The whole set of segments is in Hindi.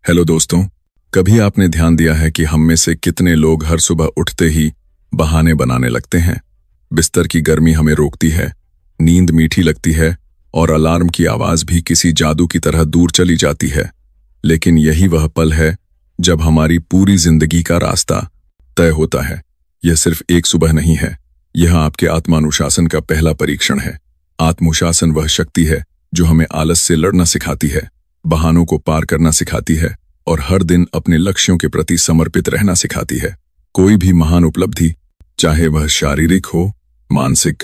हेलो दोस्तों, कभी आपने ध्यान दिया है कि हम में से कितने लोग हर सुबह उठते ही बहाने बनाने लगते हैं। बिस्तर की गर्मी हमें रोकती है, नींद मीठी लगती है और अलार्म की आवाज भी किसी जादू की तरह दूर चली जाती है। लेकिन यही वह पल है जब हमारी पूरी जिंदगी का रास्ता तय होता है। यह सिर्फ एक सुबह नहीं है, यह आपके आत्मानुशासन का पहला परीक्षण है। आत्मनुशासन वह शक्ति है जो हमें आलस से लड़ना सिखाती है, बहानों को पार करना सिखाती है और हर दिन अपने लक्ष्यों के प्रति समर्पित रहना सिखाती है। कोई भी महान उपलब्धि, चाहे वह शारीरिक हो, मानसिक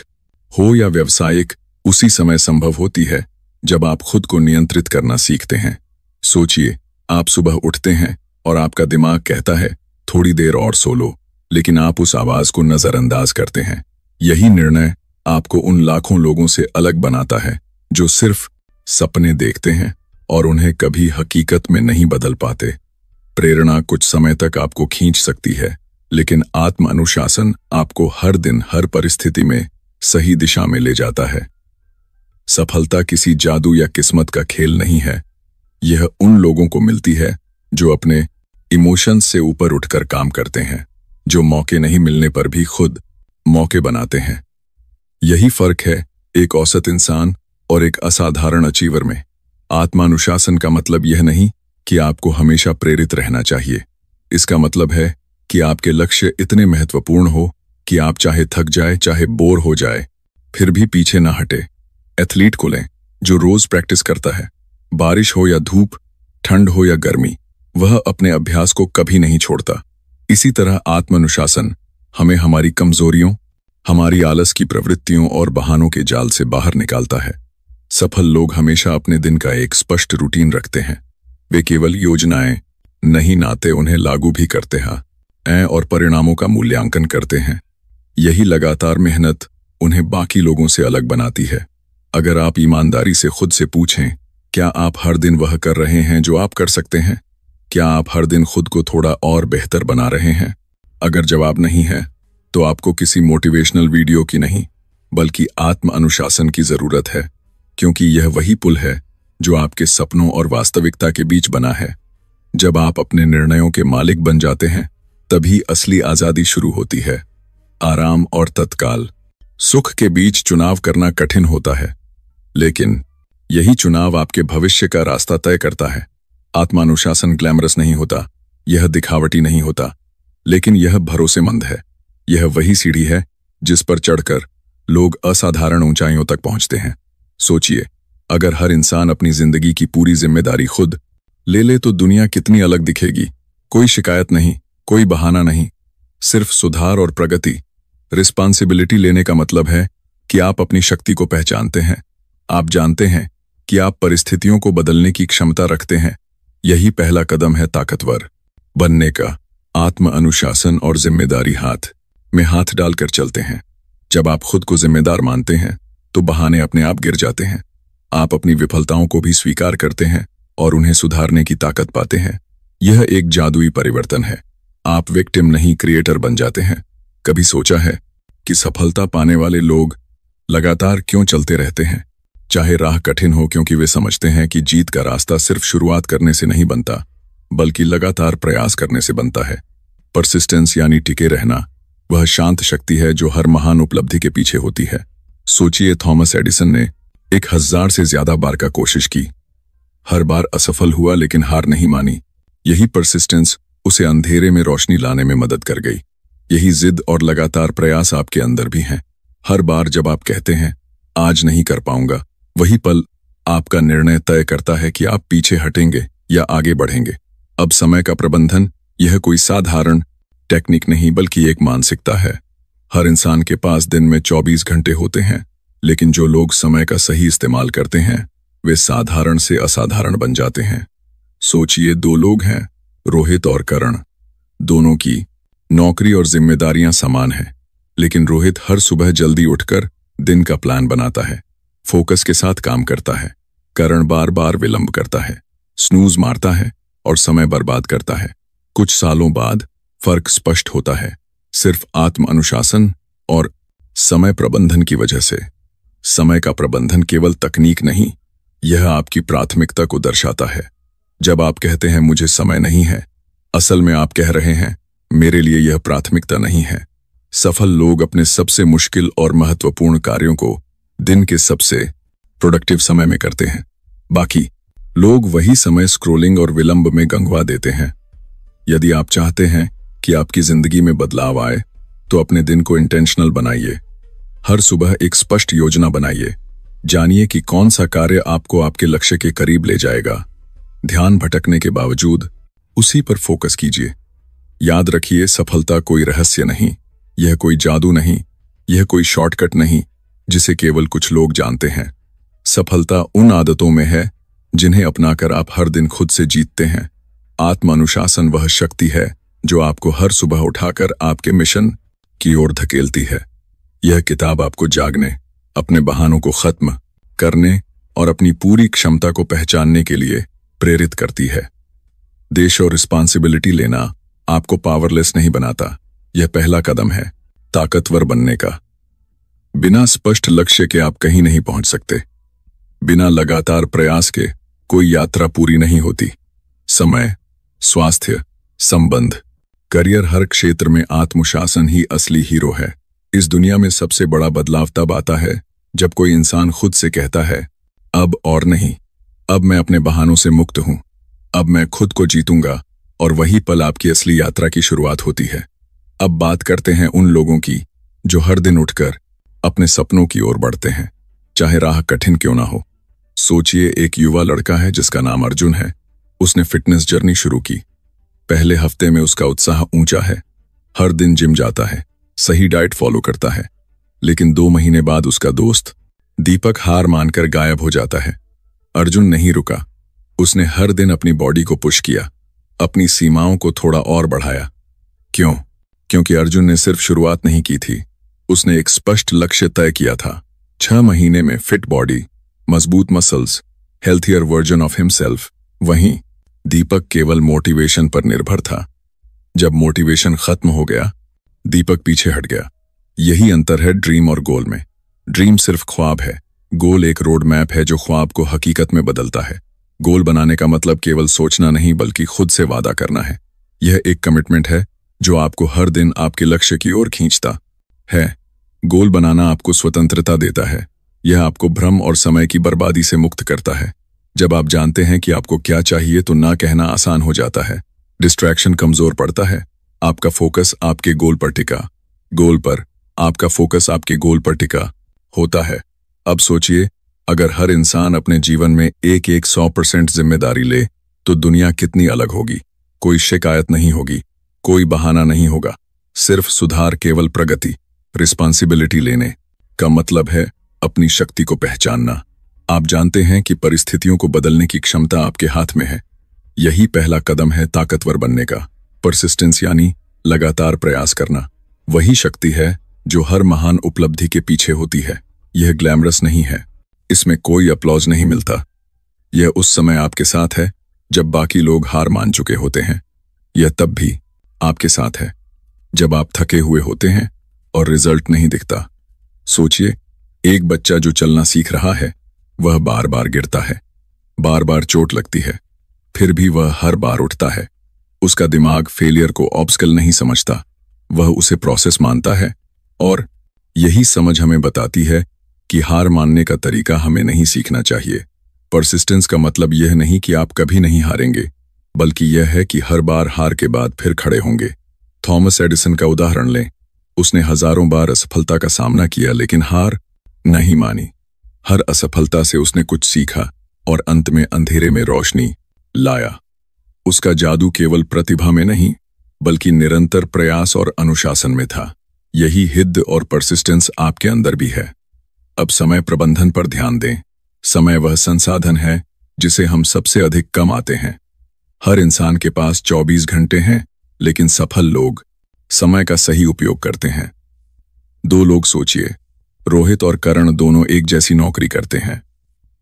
हो या व्यावसायिक, उसी समय संभव होती है जब आप खुद को नियंत्रित करना सीखते हैं। सोचिए, आप सुबह उठते हैं और आपका दिमाग कहता है थोड़ी देर और सो लो, लेकिन आप उस आवाज को नजरअंदाज करते हैं। यही निर्णय आपको उन लाखों लोगों से अलग बनाता है जो सिर्फ सपने देखते हैं और उन्हें कभी हकीकत में नहीं बदल पाते। प्रेरणा कुछ समय तक आपको खींच सकती है, लेकिन आत्म अनुशासन आपको हर दिन हर परिस्थिति में सही दिशा में ले जाता है। सफलता किसी जादू या किस्मत का खेल नहीं है, यह उन लोगों को मिलती है जो अपने इमोशंस से ऊपर उठकर काम करते हैं, जो मौके नहीं मिलने पर भी खुद मौके बनाते हैं। यही फर्क है एक औसत इंसान और एक असाधारण अचीवर में। आत्मानुशासन का मतलब यह नहीं कि आपको हमेशा प्रेरित रहना चाहिए। इसका मतलब है कि आपके लक्ष्य इतने महत्वपूर्ण हो कि आप चाहे थक जाए, चाहे बोर हो जाए, फिर भी पीछे ना हटे। एथलीट को लें जो रोज प्रैक्टिस करता है, बारिश हो या धूप, ठंड हो या गर्मी, वह अपने अभ्यास को कभी नहीं छोड़ता। इसी तरह आत्मानुशासन हमें हमारी कमजोरियों, हमारी आलस की प्रवृत्तियों और बहानों के जाल से बाहर निकालता है। सफल लोग हमेशा अपने दिन का एक स्पष्ट रूटीन रखते हैं। वे केवल योजनाएं नहीं नाते उन्हें लागू भी करते हैं और परिणामों का मूल्यांकन करते हैं। यही लगातार मेहनत उन्हें बाकी लोगों से अलग बनाती है। अगर आप ईमानदारी से खुद से पूछें, क्या आप हर दिन वह कर रहे हैं जो आप कर सकते हैं? क्या आप हर दिन खुद को थोड़ा और बेहतर बना रहे हैं? अगर जवाब नहीं है, तो आपको किसी मोटिवेशनल वीडियो की नहीं, बल्कि आत्म अनुशासन की जरूरत है, क्योंकि यह वही पुल है जो आपके सपनों और वास्तविकता के बीच बना है। जब आप अपने निर्णयों के मालिक बन जाते हैं, तभी असली आजादी शुरू होती है। आराम और तत्काल सुख के बीच चुनाव करना कठिन होता है, लेकिन यही चुनाव आपके भविष्य का रास्ता तय करता है। आत्मानुशासन ग्लैमरस नहीं होता, यह दिखावटी नहीं होता, लेकिन यह भरोसेमंद है। यह वही सीढ़ी है जिस पर चढ़कर लोग असाधारण ऊंचाइयों तक पहुंचते हैं। सोचिए, अगर हर इंसान अपनी जिंदगी की पूरी जिम्मेदारी खुद ले ले तो दुनिया कितनी अलग दिखेगी। कोई शिकायत नहीं, कोई बहाना नहीं, सिर्फ सुधार और प्रगति। रिस्पॉन्सिबिलिटी लेने का मतलब है कि आप अपनी शक्ति को पहचानते हैं। आप जानते हैं कि आप परिस्थितियों को बदलने की क्षमता रखते हैं। यही पहला कदम है ताकतवर बनने का। आत्म अनुशासन और जिम्मेदारी हाथ में हाथ डालकर चलते हैं। जब आप खुद को जिम्मेदार मानते हैं, तो बहाने अपने आप गिर जाते हैं। आप अपनी विफलताओं को भी स्वीकार करते हैं और उन्हें सुधारने की ताकत पाते हैं। यह एक जादुई परिवर्तन है। आप विक्टिम नहीं, क्रिएटर बन जाते हैं। कभी सोचा है कि सफलता पाने वाले लोग लगातार क्यों चलते रहते हैं? चाहे राह कठिन हो, क्योंकि वे समझते हैं कि जीत का रास्ता सिर्फ शुरुआत करने से नहीं बनता, बल्कि लगातार प्रयास करने से बनता है। परसिस्टेंस यानी टिके रहना, वह शांत शक्ति है जो हर महान उपलब्धि के पीछे होती है। सोचिए, थॉमस एडिसन ने 1000 से ज्यादा बार का कोशिश की, हर बार असफल हुआ, लेकिन हार नहीं मानी। यही परसिस्टेंस उसे अंधेरे में रोशनी लाने में मदद कर गई। यही जिद और लगातार प्रयास आपके अंदर भी हैं। हर बार जब आप कहते हैं आज नहीं कर पाऊंगा, वही पल आपका निर्णय तय करता है कि आप पीछे हटेंगे या आगे बढ़ेंगे। अब समय का प्रबंधन, यह कोई साधारण टेक्निक नहीं, बल्कि एक मानसिकता है। हर इंसान के पास दिन में 24 घंटे होते हैं, लेकिन जो लोग समय का सही इस्तेमाल करते हैं, वे साधारण से असाधारण बन जाते हैं। सोचिए, 2 लोग हैं, रोहित और करण। दोनों की नौकरी और जिम्मेदारियां समान हैं, लेकिन रोहित हर सुबह जल्दी उठकर दिन का प्लान बनाता है, फोकस के साथ काम करता है। करण बार बार विलंब करता है, स्नूज मारता है और समय बर्बाद करता है। कुछ सालों बाद फर्क स्पष्ट होता है, सिर्फ आत्म अनुशासन और समय प्रबंधन की वजह से। समय का प्रबंधन केवल तकनीक नहीं, यह आपकी प्राथमिकता को दर्शाता है। जब आप कहते हैं मुझे समय नहीं है, असल में आप कह रहे हैं मेरे लिए यह प्राथमिकता नहीं है। सफल लोग अपने सबसे मुश्किल और महत्वपूर्ण कार्यों को दिन के सबसे प्रोडक्टिव समय में करते हैं। बाकी लोग वही समय स्क्रोलिंग और विलंब में गंवा देते हैं। यदि आप चाहते हैं कि आपकी जिंदगी में बदलाव आए तो अपने दिन को इंटेंशनल बनाइए। हर सुबह एक स्पष्ट योजना बनाइए। जानिए कि कौन सा कार्य आपको आपके लक्ष्य के करीब ले जाएगा। ध्यान भटकने के बावजूद उसी पर फोकस कीजिए। याद रखिए, सफलता कोई रहस्य नहीं, यह कोई जादू नहीं, यह कोई शॉर्टकट नहीं जिसे केवल कुछ लोग जानते हैं। सफलता उन आदतों में है जिन्हें अपनाकर आप हर दिन खुद से जीतते हैं। आत्मानुशासन वह शक्ति है जो आपको हर सुबह उठाकर आपके मिशन की ओर धकेलती है। यह किताब आपको जागने, अपने बहानों को खत्म करने और अपनी पूरी क्षमता को पहचानने के लिए प्रेरित करती है। देश और रिस्पॉन्सिबिलिटी लेना आपको पावरलेस नहीं बनाता, यह पहला कदम है ताकतवर बनने का। बिना स्पष्ट लक्ष्य के आप कहीं नहीं पहुंच सकते। बिना लगातार प्रयास के कोई यात्रा पूरी नहीं होती। समय, स्वास्थ्य, संबंध, करियर, हर क्षेत्र में आत्मशासन ही असली हीरो है। इस दुनिया में सबसे बड़ा बदलाव तब आता है जब कोई इंसान खुद से कहता है अब और नहीं, अब मैं अपने बहानों से मुक्त हूं, अब मैं खुद को जीतूंगा। और वही पल आपकी असली यात्रा की शुरुआत होती है। अब बात करते हैं उन लोगों की जो हर दिन उठकर अपने सपनों की ओर बढ़ते हैं, चाहे राह कठिन क्यों ना हो। सोचिए, एक युवा लड़का है जिसका नाम अर्जुन है। उसने फिटनेस जर्नी शुरू की। पहले हफ्ते में उसका उत्साह ऊंचा है, हर दिन जिम जाता है, सही डाइट फॉलो करता है। लेकिन 2 महीने बाद उसका दोस्त दीपक हार मानकर गायब हो जाता है। अर्जुन नहीं रुका। उसने हर दिन अपनी बॉडी को पुश किया, अपनी सीमाओं को थोड़ा और बढ़ाया। क्यों? क्योंकि अर्जुन ने सिर्फ शुरुआत नहीं की थी, उसने एक स्पष्ट लक्ष्य तय किया था। 6 महीने में फिट बॉडी, मजबूत muscles, healthier version of himself. वहीं दीपक केवल मोटिवेशन पर निर्भर था। जब मोटिवेशन खत्म हो गया, दीपक पीछे हट गया। यही अंतर है ड्रीम और गोल में। ड्रीम सिर्फ ख्वाब है, गोल एक रोड मैप है जो ख्वाब को हकीकत में बदलता है। गोल बनाने का मतलब केवल सोचना नहीं बल्कि खुद से वादा करना है। यह एक कमिटमेंट है जो आपको हर दिन आपके लक्ष्य की ओर खींचता है। गोल बनाना आपको स्वतंत्रता देता है। यह आपको भ्रम और समय की बर्बादी से मुक्त करता है। जब आप जानते हैं कि आपको क्या चाहिए तो ना कहना आसान हो जाता है। डिस्ट्रैक्शन कमजोर पड़ता है। आपका फोकस आपके गोल पर टिका आपका फोकस आपके गोल पर टिका होता है। अब सोचिए, अगर हर इंसान अपने जीवन में एक 100% जिम्मेदारी ले तो दुनिया कितनी अलग होगी। कोई शिकायत नहीं होगी, कोई बहाना नहीं होगा, सिर्फ सुधार, केवल प्रगति। रिस्पॉन्सिबिलिटी लेने का मतलब है अपनी शक्ति को पहचानना। आप जानते हैं कि परिस्थितियों को बदलने की क्षमता आपके हाथ में है। यही पहला कदम है ताकतवर बनने का। परसिस्टेंस यानी लगातार प्रयास करना। वही शक्ति है जो हर महान उपलब्धि के पीछे होती है। यह ग्लैमरस नहीं है, इसमें कोई अपलॉज नहीं मिलता। यह उस समय आपके साथ है जब बाकी लोग हार मान चुके होते हैं। यह तब भी आपके साथ है जब आप थके हुए होते हैं और रिजल्ट नहीं दिखता। सोचिए, एक बच्चा जो चलना सीख रहा है वह बार बार गिरता है, बार बार चोट लगती है, फिर भी वह हर बार उठता है। उसका दिमाग फेलियर को ऑब्स्टकल नहीं समझता, वह उसे प्रोसेस मानता है। और यही समझ हमें बताती है कि हार मानने का तरीका हमें नहीं सीखना चाहिए। परसिस्टेंस का मतलब यह नहीं कि आप कभी नहीं हारेंगे, बल्कि यह है कि हर बार हार के बाद फिर खड़े होंगे। थॉमस एडिसन का उदाहरण लें। उसने हजारों बार असफलता का सामना किया लेकिन हार नहीं मानी। हर असफलता से उसने कुछ सीखा और अंत में अंधेरे में रोशनी लाया। उसका जादू केवल प्रतिभा में नहीं बल्कि निरंतर प्रयास और अनुशासन में था। यही हिद और परसिस्टेंस आपके अंदर भी है। अब समय प्रबंधन पर ध्यान दें। समय वह संसाधन है जिसे हम सबसे अधिक कम आते हैं। हर इंसान के पास 24 घंटे हैं, लेकिन सफल लोग समय का सही उपयोग करते हैं। 2 लोग सोचिए, रोहित और करण दोनों एक जैसी नौकरी करते हैं।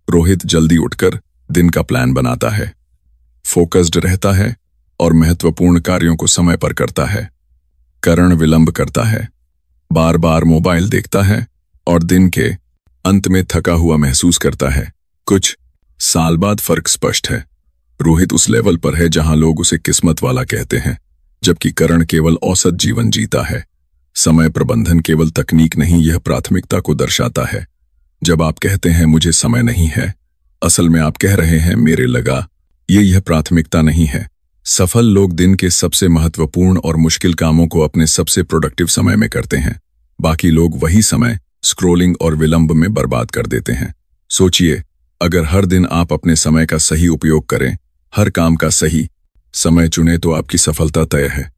रोहित जल्दी उठकर दिन का प्लान बनाता है, फोकस्ड रहता है और महत्वपूर्ण कार्यों को समय पर करता है। करण विलंब करता है, बार बार मोबाइल देखता है और दिन के अंत में थका हुआ महसूस करता है। कुछ साल बाद फर्क स्पष्ट है। रोहित उस लेवल पर है जहां लोग उसे किस्मत वाला कहते हैं, जबकि करण केवल औसत जीवन जीता है। समय प्रबंधन केवल तकनीक नहीं, यह प्राथमिकता को दर्शाता है। जब आप कहते हैं मुझे समय नहीं है, असल में आप कह रहे हैं मेरे लगा। यह प्राथमिकता नहीं है। सफल लोग दिन के सबसे महत्वपूर्ण और मुश्किल कामों को अपने सबसे प्रोडक्टिव समय में करते हैं। बाकी लोग वही समय स्क्रोलिंग और विलंब में बर्बाद कर देते हैं। सोचिए, अगर हर दिन आप अपने समय का सही उपयोग करें, हर काम का सही समय चुने, तो आपकी सफलता तय है।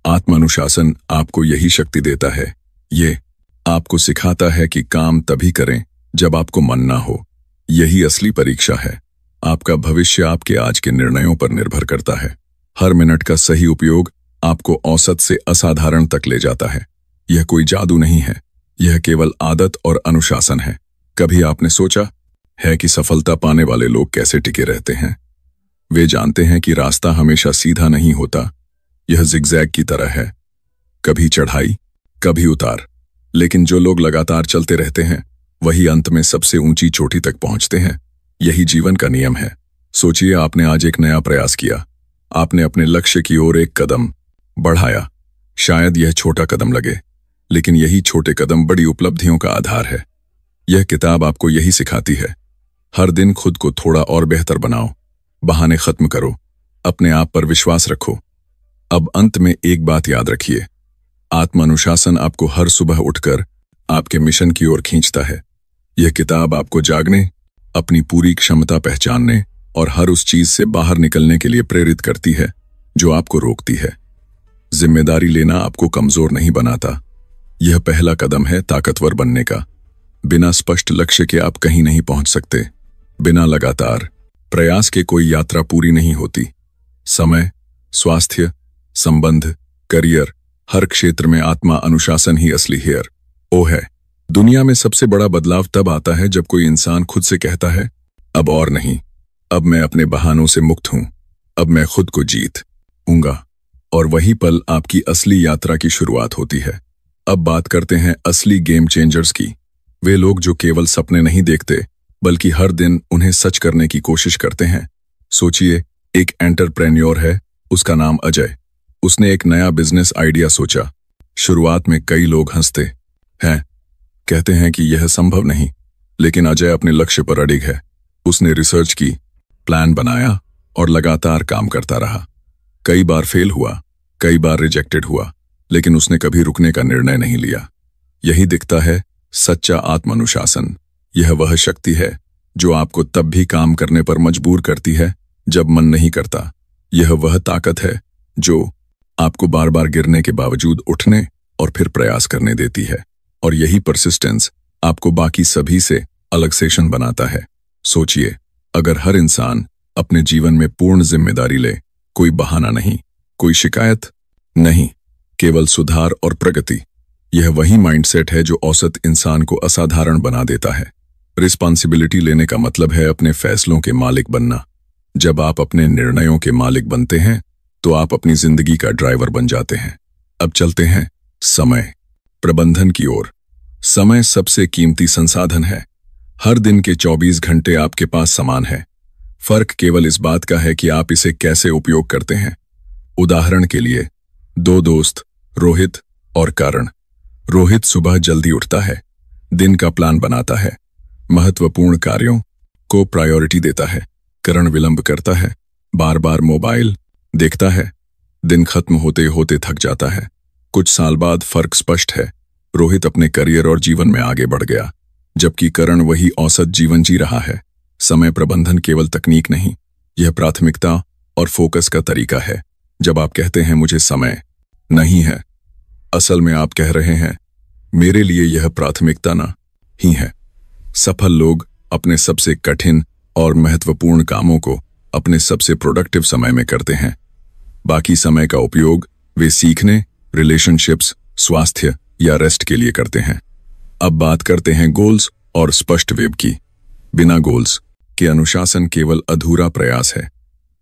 आत्मानुशासन आपको यही शक्ति देता है। ये आपको सिखाता है कि काम तभी करें जब आपको मन ना हो। यही असली परीक्षा है। आपका भविष्य आपके आज के निर्णयों पर निर्भर करता है। हर मिनट का सही उपयोग आपको औसत से असाधारण तक ले जाता है। यह कोई जादू नहीं है, यह केवल आदत और अनुशासन है। कभी आपने सोचा है कि सफलता पाने वाले लोग कैसे टिके रहते हैं? वे जानते हैं कि रास्ता हमेशा सीधा नहीं होता, यह जिगजैग की तरह है, कभी चढ़ाई कभी उतार। लेकिन जो लोग लगातार चलते रहते हैं, वही अंत में सबसे ऊंची चोटी तक पहुंचते हैं। यही जीवन का नियम है। सोचिए, आपने आज एक नया प्रयास किया, आपने अपने लक्ष्य की ओर एक कदम बढ़ाया। शायद यह छोटा कदम लगे, लेकिन यही छोटे कदम बड़ी उपलब्धियों का आधार है। यह किताब आपको यही सिखाती है। हर दिन खुद को थोड़ा और बेहतर बनाओ, बहाने खत्म करो, अपने आप पर विश्वास रखो। अब अंत में एक बात याद रखिए, आत्मानुशासन आपको हर सुबह उठकर आपके मिशन की ओर खींचता है। यह किताब आपको जागने, अपनी पूरी क्षमता पहचानने और हर उस चीज से बाहर निकलने के लिए प्रेरित करती है जो आपको रोकती है। जिम्मेदारी लेना आपको कमजोर नहीं बनाता, यह पहला कदम है ताकतवर बनने का। बिना स्पष्ट लक्ष्य के आप कहीं नहीं पहुंच सकते। बिना लगातार प्रयास के कोई यात्रा पूरी नहीं होती। समय, स्वास्थ्य, संबंध, करियर, हर क्षेत्र में आत्मा अनुशासन ही असली हेयर ओ है। दुनिया में सबसे बड़ा बदलाव तब आता है जब कोई इंसान खुद से कहता है, अब और नहीं, अब मैं अपने बहानों से मुक्त हूं, अब मैं खुद को जीतूंगा। और वही पल आपकी असली यात्रा की शुरुआत होती है। अब बात करते हैं असली गेम चेंजर्स की। वे लोग जो केवल सपने नहीं देखते, बल्कि हर दिन उन्हें सच करने की कोशिश करते हैं। सोचिए, एक एंटरप्रेन्योर है, उसका नाम अजय। उसने एक नया बिजनेस आइडिया सोचा। शुरुआत में कई लोग हंसते हैं, कहते हैं कि यह संभव नहीं, लेकिन अजय अपने लक्ष्य पर अडिग है। उसने रिसर्च की, प्लान बनाया और लगातार काम करता रहा। कई बार फेल हुआ, कई बार रिजेक्टेड हुआ, लेकिन उसने कभी रुकने का निर्णय नहीं लिया। यही दिखता है सच्चा आत्मानुशासन। यह वह शक्ति है जो आपको तब भी काम करने पर मजबूर करती है जब मन नहीं करता। यह वह ताकत है जो आपको बार बार गिरने के बावजूद उठने और फिर प्रयास करने देती है। और यही परसिस्टेंस आपको बाकी सभी से अलग सेशन बनाता है। सोचिए, अगर हर इंसान अपने जीवन में पूर्ण जिम्मेदारी ले, कोई बहाना नहीं, कोई शिकायत नहीं, केवल सुधार और प्रगति। यह वही माइंडसेट है जो औसत इंसान को असाधारण बना देता है। रिस्पॉन्सिबिलिटी लेने का मतलब है अपने फैसलों के मालिक बनना। जब आप अपने निर्णयों के मालिक बनते हैं, तो आप अपनी जिंदगी का ड्राइवर बन जाते हैं। अब चलते हैं समय प्रबंधन की ओर। समय सबसे कीमती संसाधन है। हर दिन के 24 घंटे आपके पास समान है। फर्क केवल इस बात का है कि आप इसे कैसे उपयोग करते हैं। उदाहरण के लिए, दो दोस्त, रोहित और करण। रोहित सुबह जल्दी उठता है, दिन का प्लान बनाता है, महत्वपूर्ण कार्यों को प्रायोरिटी देता है। करण विलंब करता है, बार बार मोबाइल देखता है, दिन खत्म होते होते थक जाता है। कुछ साल बाद फर्क स्पष्ट है। रोहित अपने करियर और जीवन में आगे बढ़ गया, जबकि करण वही औसत जीवन जी रहा है। समय प्रबंधन केवल तकनीक नहीं, यह प्राथमिकता और फोकस का तरीका है। जब आप कहते हैं मुझे समय नहीं है, असल में आप कह रहे हैं मेरे लिए यह प्राथमिकता ना ही है। सफल लोग अपने सबसे कठिन और महत्वपूर्ण कामों को अपने सबसे प्रोडक्टिव समय में करते हैं। बाकी समय का उपयोग वे सीखने, रिलेशनशिप्स, स्वास्थ्य या रेस्ट के लिए करते हैं। अब बात करते हैं गोल्स और स्पष्ट वेब की। बिना गोल्स के अनुशासन केवल अधूरा प्रयास है।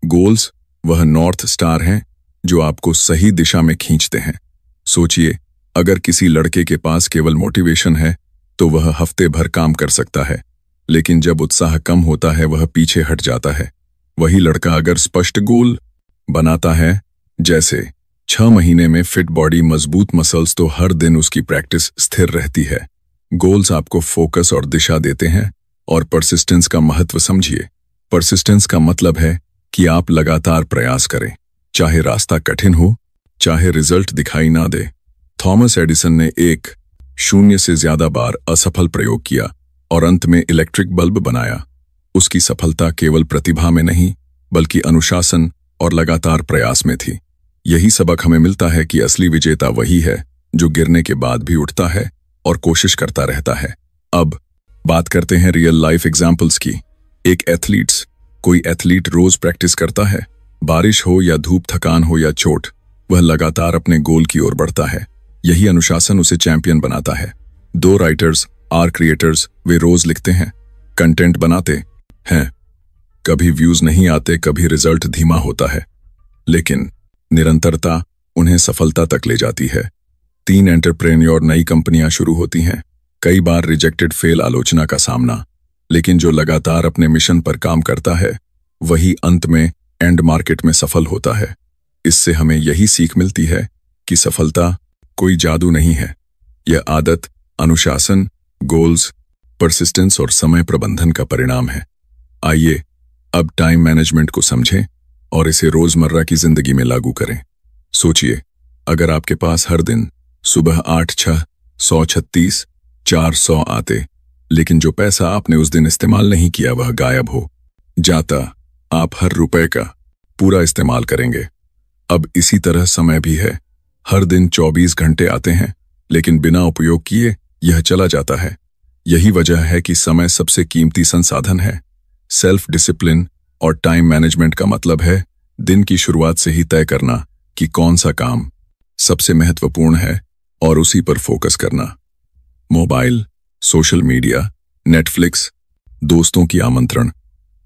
गोल्स वह नॉर्थ स्टार हैं जो आपको सही दिशा में खींचते हैं। सोचिए, अगर किसी लड़के के पास केवल मोटिवेशन है तो वह हफ्ते भर काम कर सकता है, लेकिन जब उत्साह कम होता है वह पीछे हट जाता है। वही लड़का अगर स्पष्ट गोल बनाता है, जैसे 6 महीने में फिट बॉडी, मजबूत मसल्स, तो हर दिन उसकी प्रैक्टिस स्थिर रहती है। गोल्स आपको फोकस और दिशा देते हैं। और परसिस्टेंस का महत्व समझिए। परसिस्टेंस का मतलब है कि आप लगातार प्रयास करें, चाहे रास्ता कठिन हो, चाहे रिजल्ट दिखाई ना दे। थॉमस एडिसन ने 0 से ज्यादा बार असफल प्रयोग किया और अंत में इलेक्ट्रिक बल्ब बनाया। उसकी सफलता केवल प्रतिभा में नहीं, बल्कि अनुशासन और लगातार प्रयास में थी। यही सबक हमें मिलता है कि असली विजेता वही है जो गिरने के बाद भी उठता है और कोशिश करता रहता है। अब बात करते हैं रियल लाइफ एग्जाम्पल्स की। कोई एथलीट रोज प्रैक्टिस करता है, बारिश हो या धूप, थकान हो या चोट, वह लगातार अपने गोल की ओर बढ़ता है। यही अनुशासन उसे चैंपियन बनाता है। 2 राइटर्स क्रिएटर्स, वे रोज लिखते हैं, कंटेंट बनाते हैं। कभी व्यूज नहीं आते, कभी रिजल्ट धीमा होता है, लेकिन निरंतरता उन्हें सफलता तक ले जाती है। 3 एंटरप्रेन्योर, नई कंपनियां शुरू होती हैं, कई बार रिजेक्टेड, फेल, आलोचना का सामना, लेकिन जो लगातार अपने मिशन पर काम करता है वही अंत में एंड मार्केट में सफल होता है। इससे हमें यही सीख मिलती है कि सफलता कोई जादू नहीं है, यह आदत, अनुशासन, गोल्स, परसिस्टेंस और समय प्रबंधन का परिणाम है। आइए अब टाइम मैनेजमेंट को समझें और इसे रोजमर्रा की जिंदगी में लागू करें। सोचिए, अगर आपके पास हर दिन सुबह 8-6-136 400 आते, लेकिन जो पैसा आपने उस दिन इस्तेमाल नहीं किया वह गायब हो जाता, आप हर रुपए का पूरा इस्तेमाल करेंगे। अब इसी तरह समय भी है। हर दिन 24 घंटे आते हैं, लेकिन बिना उपयोग किए यह चला जाता है। यही वजह है कि समय सबसे कीमती संसाधन है। सेल्फ डिसिप्लिन और टाइम मैनेजमेंट का मतलब है दिन की शुरुआत से ही तय करना कि कौन सा काम सबसे महत्वपूर्ण है और उसी पर फोकस करना। मोबाइल, सोशल मीडिया, नेटफ्लिक्स, दोस्तों की आमंत्रण,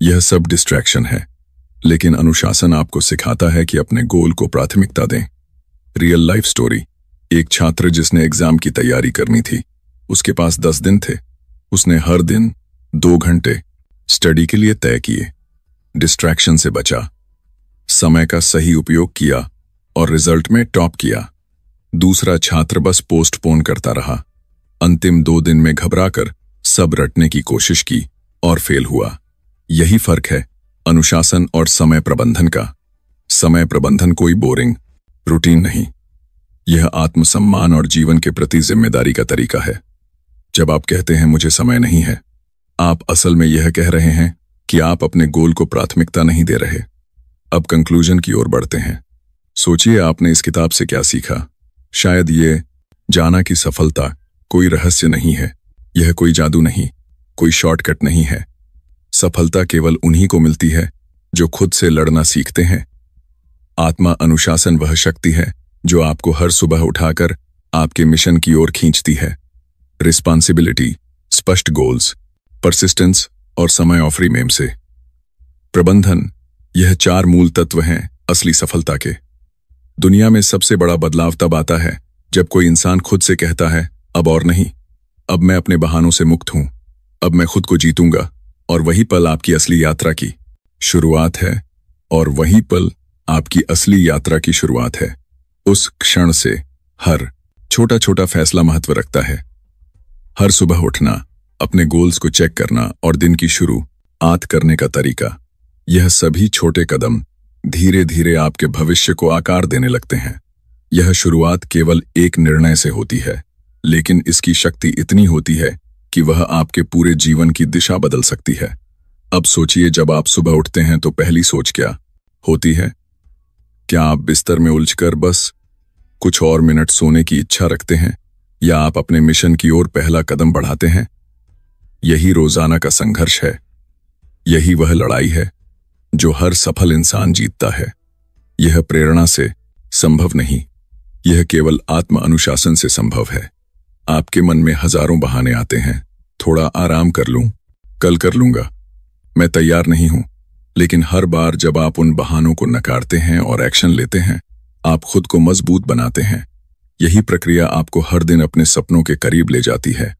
यह सब डिस्ट्रैक्शन है, लेकिन अनुशासन आपको सिखाता है कि अपने गोल को प्राथमिकता दें। Real life story. एक छात्र जिसने एग्जाम की तैयारी करनी थी, उसके पास 10 दिन थे। उसने हर दिन 2 घंटे स्टडी के लिए तय किए, डिस्ट्रैक्शन से बचा, समय का सही उपयोग किया और रिजल्ट में टॉप किया। दूसरा छात्र बस पोस्टपोन करता रहा, अंतिम 2 दिन में घबराकर सब रटने की कोशिश की और फेल हुआ। यही फर्क है अनुशासन और समय प्रबंधन का। समय प्रबंधन कोई बोरिंग रूटीन नहीं, यह आत्मसम्मान और जीवन के प्रति जिम्मेदारी का तरीका है। जब आप कहते हैं मुझे समय नहीं है, आप असल में यह कह रहे हैं कि आप अपने गोल को प्राथमिकता नहीं दे रहे। अब कंक्लूजन की ओर बढ़ते हैं। सोचिए, आपने इस किताब से क्या सीखा? शायद ये जाना कि सफलता कोई रहस्य नहीं है, यह कोई जादू नहीं, कोई शॉर्टकट नहीं है। सफलता केवल उन्हीं को मिलती है जो खुद से लड़ना सीखते हैं। आत्मा अनुशासन वह शक्ति है जो आपको हर सुबह उठाकर आपके मिशन की ओर खींचती है। रिस्पॉन्सिबिलिटी, स्पष्ट गोल्स, परसिस्टेंस और समय ऑफ रिमेम से प्रबंधन, यह 4 मूल तत्व हैं असली सफलता के। दुनिया में सबसे बड़ा बदलाव तब आता है जब कोई इंसान खुद से कहता है, अब और नहीं, अब मैं अपने बहानों से मुक्त हूं, अब मैं खुद को जीतूंगा। और वही पल आपकी असली यात्रा की शुरुआत है। और वही पल आपकी असली यात्रा की शुरुआत है। उस क्षण से हर छोटा छोटा फैसला महत्व रखता है। हर सुबह उठना, अपने गोल्स को चेक करना और दिन की शुरुआत करने का तरीका, यह सभी छोटे कदम धीरे धीरे आपके भविष्य को आकार देने लगते हैं। यह शुरुआत केवल एक निर्णय से होती है, लेकिन इसकी शक्ति इतनी होती है कि वह आपके पूरे जीवन की दिशा बदल सकती है। अब सोचिए, जब आप सुबह उठते हैं तो पहली सोच क्या होती है? क्या आप बिस्तर में उलझकर बस कुछ और मिनट सोने की इच्छा रखते हैं, या आप अपने मिशन की ओर पहला कदम बढ़ाते हैं? यही रोजाना का संघर्ष है। यही वह लड़ाई है जो हर सफल इंसान जीतता है। यह प्रेरणा से संभव नहीं, यह केवल आत्म अनुशासन से संभव है। आपके मन में हजारों बहाने आते हैं, थोड़ा आराम कर लूं, कल कर लूंगा, मैं तैयार नहीं हूं। लेकिन हर बार जब आप उन बहानों को नकारते हैं और एक्शन लेते हैं, आप खुद को मजबूत बनाते हैं। यही प्रक्रिया आपको हर दिन अपने सपनों के करीब ले जाती है।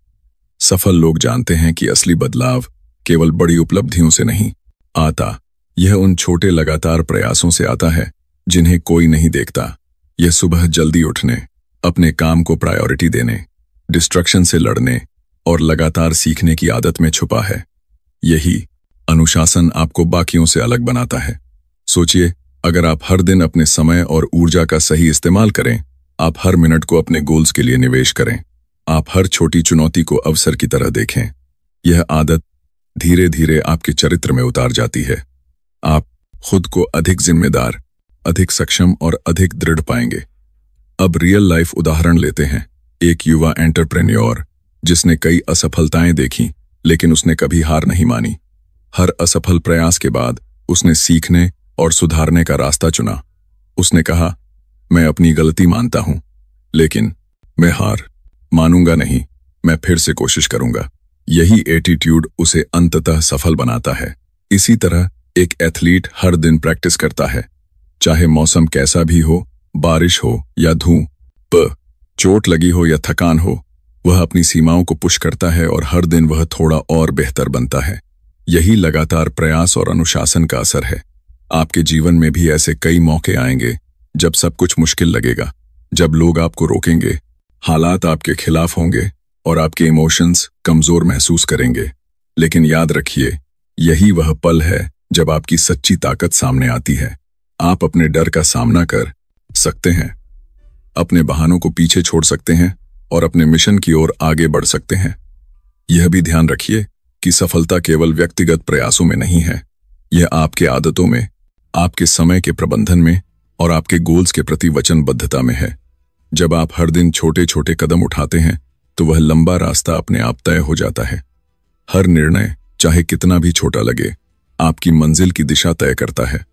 सफल लोग जानते हैं कि असली बदलाव केवल बड़ी उपलब्धियों से नहीं आता, यह उन छोटे लगातार प्रयासों से आता है जिन्हें कोई नहीं देखता। यह सुबह जल्दी उठने, अपने काम को प्रायोरिटी देने, डिस्ट्रक्शन से लड़ने और लगातार सीखने की आदत में छुपा है। यही अनुशासन आपको बाकियों से अलग बनाता है। सोचिए, अगर आप हर दिन अपने समय और ऊर्जा का सही इस्तेमाल करें, आप हर मिनट को अपने गोल्स के लिए निवेश करें, आप हर छोटी चुनौती को अवसर की तरह देखें, यह आदत धीरे धीरे आपके चरित्र में उतार जाती है। आप खुद को अधिक जिम्मेदार, अधिक सक्षम और अधिक दृढ़ पाएंगे। अब रियल लाइफ उदाहरण लेते हैं। एक युवा एंटरप्रेन्योर जिसने कई असफलताएं देखी, लेकिन उसने कभी हार नहीं मानी। हर असफल प्रयास के बाद उसने सीखने और सुधारने का रास्ता चुना। उसने कहा, मैं अपनी गलती मानता हूं, लेकिन मैं हार मानूंगा नहीं, मैं फिर से कोशिश करूंगा। यही एटीट्यूड उसे अंततः सफल बनाता है। इसी तरह एक एथलीट हर दिन प्रैक्टिस करता है, चाहे मौसम कैसा भी हो, बारिश हो या धूप, चोट लगी हो या थकान हो, वह अपनी सीमाओं को पुश करता है और हर दिन वह थोड़ा और बेहतर बनता है। यही लगातार प्रयास और अनुशासन का असर है। आपके जीवन में भी ऐसे कई मौके आएंगे जब सब कुछ मुश्किल लगेगा, जब लोग आपको रोकेंगे, हालात आपके खिलाफ होंगे और आपके इमोशंस कमजोर महसूस करेंगे। लेकिन याद रखिए, यही वह पल है जब आपकी सच्ची ताकत सामने आती है। आप अपने डर का सामना कर सकते हैं, अपने बहानों को पीछे छोड़ सकते हैं और अपने मिशन की ओर आगे बढ़ सकते हैं। यह भी ध्यान रखिए कि सफलता केवल व्यक्तिगत प्रयासों में नहीं है, यह आपके आदतों में, आपके समय के प्रबंधन में और आपके गोल्स के प्रति वचनबद्धता में है। जब आप हर दिन छोटे छोटे कदम उठाते हैं तो वह लंबा रास्ता अपने आप तय हो जाता है। हर निर्णय, चाहे कितना भी छोटा लगे, आपकी मंजिल की दिशा तय करता है।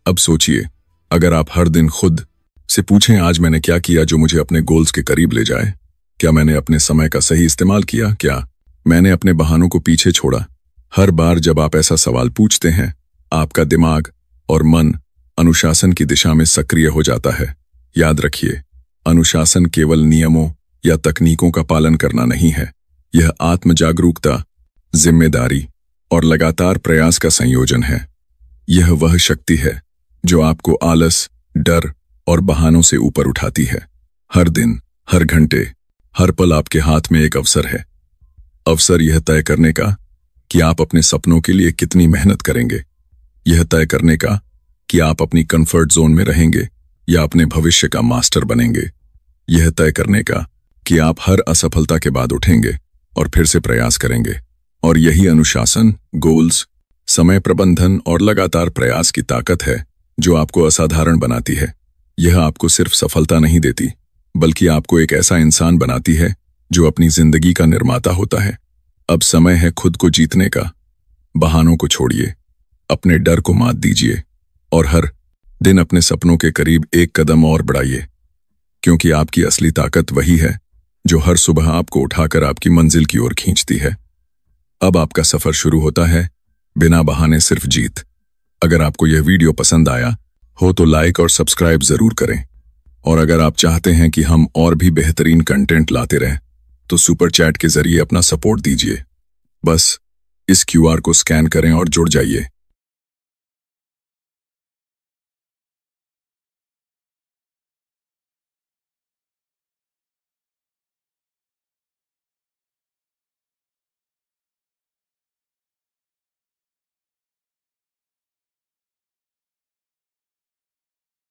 अब सोचिए, अगर आप हर दिन खुद से पूछें, आज मैंने क्या किया जो मुझे अपने गोल्स के करीब ले जाए? क्या मैंने अपने समय का सही इस्तेमाल किया? क्या मैंने अपने बहानों को पीछे छोड़ा? हर बार जब आप ऐसा सवाल पूछते हैं, आपका दिमाग और मन अनुशासन की दिशा में सक्रिय हो जाता है। याद रखिए, अनुशासन केवल नियमों या तकनीकों का पालन करना नहीं है, यह आत्म जागरूकता, जिम्मेदारी और लगातार प्रयास का संयोजन है। यह वह शक्ति है जो आपको आलस, डर और बहानों से ऊपर उठाती है। हर दिन, हर घंटे, हर पल आपके हाथ में एक अवसर है। अवसर यह तय करने का कि आप अपने सपनों के लिए कितनी मेहनत करेंगे, यह तय करने का कि आप अपनी कंफर्ट जोन में रहेंगे या अपने भविष्य का मास्टर बनेंगे, यह तय करने का कि आप हर असफलता के बाद उठेंगे और फिर से प्रयास करेंगे। और यही अनुशासन, गोल्स, समय प्रबंधन और लगातार प्रयास की ताकत है जो आपको असाधारण बनाती है। यह आपको सिर्फ सफलता नहीं देती, बल्कि आपको एक ऐसा इंसान बनाती है जो अपनी जिंदगी का निर्माता होता है। अब समय है खुद को जीतने का। बहानों को छोड़िए, अपने डर को मात दीजिए और हर दिन अपने सपनों के करीब एक कदम और बढ़ाइए, क्योंकि आपकी असली ताकत वही है जो हर सुबह आपको उठाकर आपकी मंजिल की ओर खींचती है। अब आपका सफर शुरू होता है, बिना बहाने, सिर्फ जीत। अगर आपको यह वीडियो पसंद आया हो तो लाइक और सब्सक्राइब जरूर करें, और अगर आप चाहते हैं कि हम और भी बेहतरीन कंटेंट लाते रहें तो सुपर चैट के जरिए अपना सपोर्ट दीजिए। बस इस क्यूआर को स्कैन करें और जुड़ जाइए।